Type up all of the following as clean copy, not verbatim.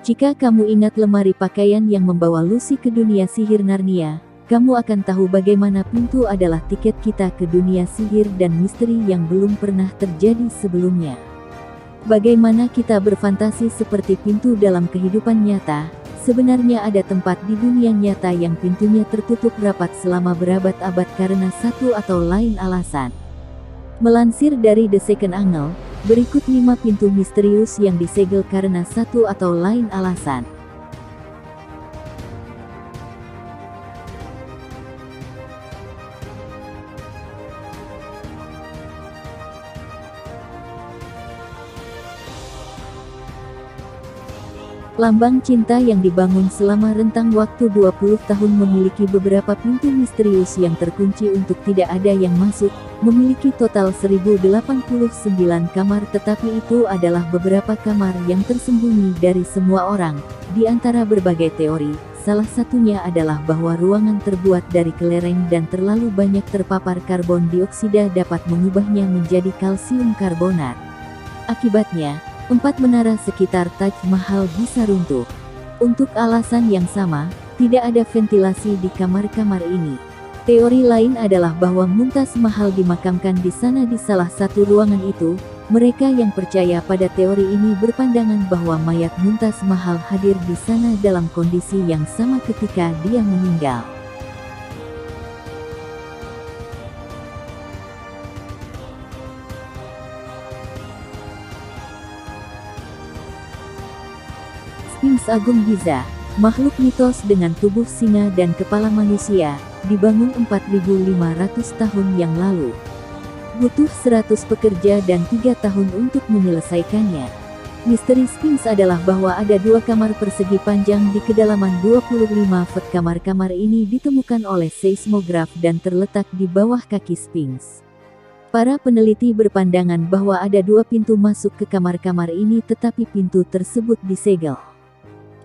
Jika kamu ingat lemari pakaian yang membawa Lucy ke dunia sihir Narnia, kamu akan tahu bagaimana pintu adalah tiket kita ke dunia sihir dan misteri yang belum pernah terjadi sebelumnya. Bagaimana kita berfantasi seperti pintu dalam kehidupan nyata, sebenarnya ada tempat di dunia nyata yang pintunya tertutup rapat selama berabad-abad karena satu atau lain alasan. Melansir dari The Second Angle, berikut 5 pintu misterius yang disegel karena satu atau lain alasan. Lambang cinta yang dibangun selama rentang waktu 20 tahun memiliki beberapa pintu misterius yang terkunci untuk tidak ada yang masuk, memiliki total 1089 kamar, tetapi itu adalah beberapa kamar yang tersembunyi dari semua orang. Di antara berbagai teori, salah satunya adalah bahwa ruangan terbuat dari kelereng dan terlalu banyak terpapar karbon dioksida dapat mengubahnya menjadi kalsium karbonat. Akibatnya, 4 menara sekitar Taj Mahal bisa runtuh. Untuk alasan yang sama, tidak ada ventilasi di kamar-kamar ini. Teori lain adalah bahwa Mumtaz Mahal dimakamkan di sana di salah satu ruangan itu. Mereka yang percaya pada teori ini berpandangan bahwa mayat Mumtaz Mahal hadir di sana dalam kondisi yang sama ketika dia meninggal. Sphinx Agung Giza, makhluk mitos dengan tubuh singa dan kepala manusia, dibangun 4.500 tahun yang lalu. Butuh 100 pekerja dan 3 tahun untuk menyelesaikannya. Misteri Sphinx adalah bahwa ada 2 kamar persegi panjang di kedalaman 25 feet. Kamar-kamar ini ditemukan oleh seismograf dan terletak di bawah kaki Sphinx. Para peneliti berpandangan bahwa ada 2 pintu masuk ke kamar-kamar ini, tetapi pintu tersebut disegel.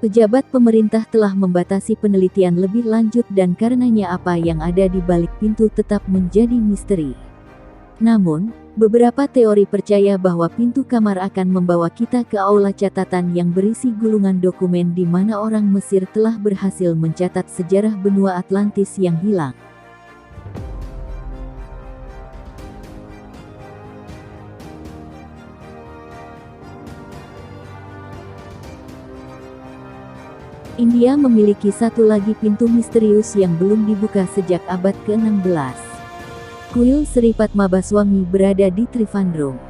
Pejabat pemerintah telah membatasi penelitian lebih lanjut dan karenanya apa yang ada di balik pintu tetap menjadi misteri. Namun, beberapa teori percaya bahwa pintu kamar akan membawa kita ke aula catatan yang berisi gulungan dokumen di mana orang Mesir telah berhasil mencatat sejarah benua Atlantis yang hilang. India memiliki satu lagi pintu misterius yang belum dibuka sejak abad ke-16. Kuil Sri Padmabhaswami berada di Trivandrum.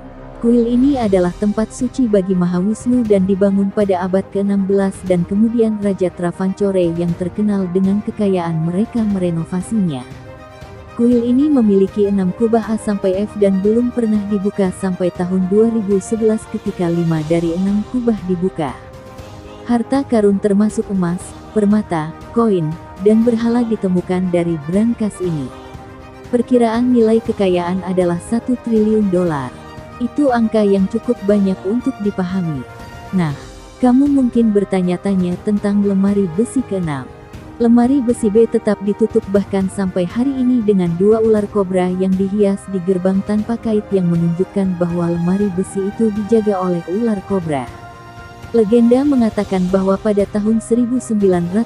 Kuil ini adalah tempat suci bagi Mahawisnu dan dibangun pada abad ke-16 dan kemudian Raja Travancore yang terkenal dengan kekayaan mereka merenovasinya. Kuil ini memiliki 6 kubah A sampai F dan belum pernah dibuka sampai tahun 2011 ketika 5 dari 6 kubah dibuka. Harta karun termasuk emas, permata, koin, dan berhala ditemukan dari brankas ini. Perkiraan nilai kekayaan adalah $1 triliun. Itu angka yang cukup banyak untuk dipahami. Nah, kamu mungkin bertanya-tanya tentang lemari besi ke-6. Lemari besi B tetap ditutup bahkan sampai hari ini dengan 2 ular kobra yang dihias di gerbang tanpa kait yang menunjukkan bahwa lemari besi itu dijaga oleh ular kobra. Legenda mengatakan bahwa pada tahun 1930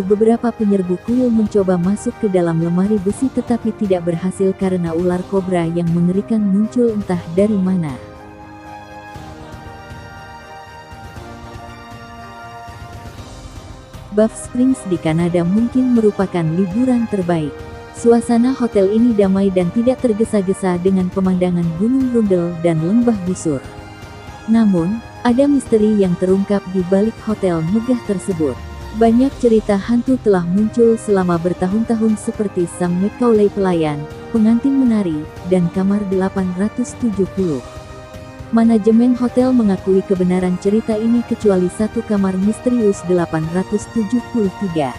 beberapa penyerbu kuil mencoba masuk ke dalam lemari besi tetapi tidak berhasil karena ular kobra yang mengerikan muncul entah dari mana. Banff Springs di Kanada mungkin merupakan liburan terbaik. Suasana hotel ini damai dan tidak tergesa-gesa dengan pemandangan Gunung Rundle dan lembah busur. Namun, ada misteri yang terungkap di balik hotel megah tersebut. Banyak cerita hantu telah muncul selama bertahun-tahun seperti Sam Macaulay pelayan, pengantin menari, dan kamar 870. Manajemen hotel mengakui kebenaran cerita ini kecuali satu kamar misterius 873.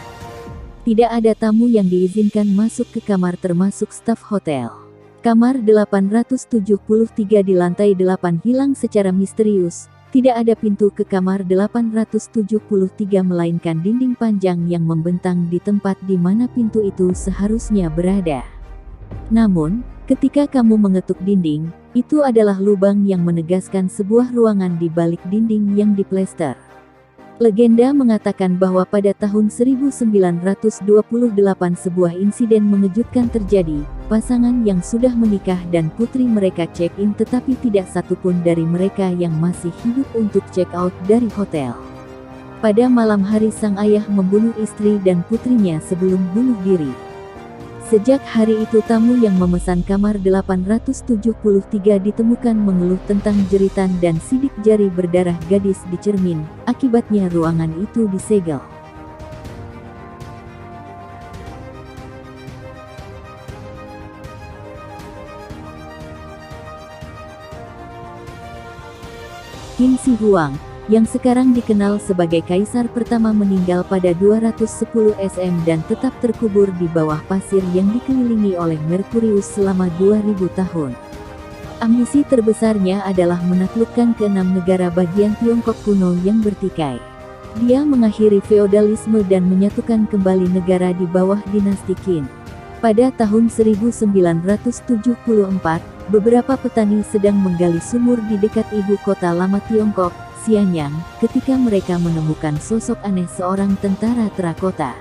Tidak ada tamu yang diizinkan masuk ke kamar termasuk staf hotel. Kamar 873 di lantai 8 hilang secara misterius. Tidak ada pintu ke kamar 873 melainkan dinding panjang yang membentang di tempat di mana pintu itu seharusnya berada. Namun, ketika kamu mengetuk dinding, itu adalah lubang yang menegaskan sebuah ruangan di balik dinding yang diplester. Legenda mengatakan bahwa pada tahun 1928 sebuah insiden mengejutkan terjadi. Pasangan yang sudah menikah dan putri mereka check-in, tetapi tidak satupun dari mereka yang masih hidup untuk check-out dari hotel. Pada malam hari sang ayah membunuh istri dan putrinya sebelum bunuh diri. Sejak hari itu tamu yang memesan kamar 873 ditemukan mengeluh tentang jeritan dan sidik jari berdarah gadis di cermin. Akibatnya ruangan itu disegel. Qin Shi Huang, yang sekarang dikenal sebagai kaisar pertama, meninggal pada 210 SM dan tetap terkubur di bawah pasir yang dikelilingi oleh Merkurius selama 2000 tahun. Ambisi terbesarnya adalah menaklukkan ke-6 negara bagian Tiongkok kuno yang bertikai. Dia mengakhiri feodalisme dan menyatukan kembali negara di bawah dinasti Qin. Pada tahun 1974, beberapa petani sedang menggali sumur di dekat ibu kota lama Tiongkok, Xianyang, ketika mereka menemukan sosok aneh seorang tentara terakota.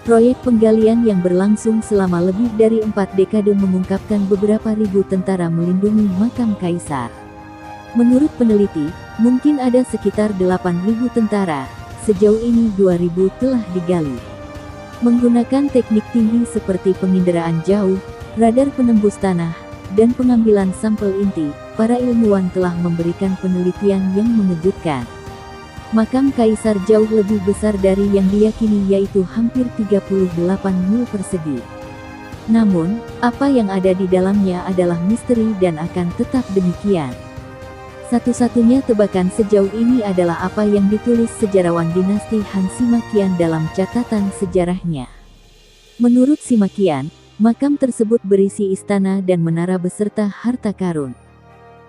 Proyek penggalian yang berlangsung selama lebih dari 4 dekade mengungkapkan beberapa ribu tentara melindungi makam kaisar. Menurut peneliti, mungkin ada sekitar 8.000 tentara. Sejauh ini 2.000 telah digali. Menggunakan teknik tinggi seperti penginderaan jauh, radar penembus tanah, dan pengambilan sampel inti, para ilmuwan telah memberikan penelitian yang mengejutkan. Makam kaisar jauh lebih besar dari yang diyakini, yaitu hampir 38 mil persegi. Namun, apa yang ada di dalamnya adalah misteri dan akan tetap demikian. Satu-satunya tebakan sejauh ini adalah apa yang ditulis sejarawan dinasti Han Sima-Qian dalam catatan sejarahnya. Menurut Sima-Qian, makam tersebut berisi istana dan menara beserta harta karun.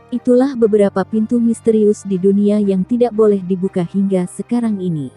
Itulah beberapa pintu misterius di dunia yang tidak boleh dibuka hingga sekarang ini.